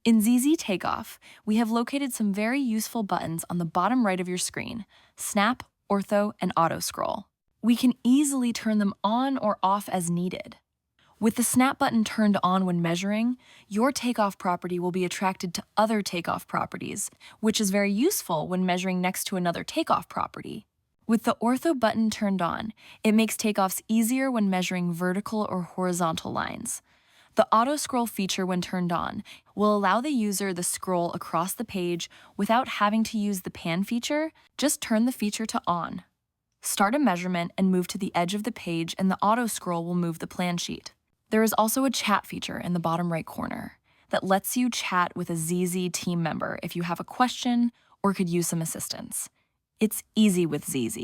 In zzTakeoff, we have located some very useful buttons on the bottom right of your screen: Snap, Ortho, and Autoscroll. We can easily turn them on or off as needed. With the Snap button turned on when measuring, your takeoff property will be attracted to other takeoff properties, which is very useful when measuring next to another takeoff property. With the Ortho button turned on, it makes takeoffs easier when measuring vertical or horizontal lines. The auto scroll feature, when turned on, will allow the user to scroll across the page without having to use the pan feature. Just turn the feature to on. Start a measurement and move to the edge of the page, and the auto scroll will move the plan sheet. There is also a chat feature in the bottom right corner that lets you chat with a ZZ team member if you have a question or could use some assistance. It's easy with ZZ.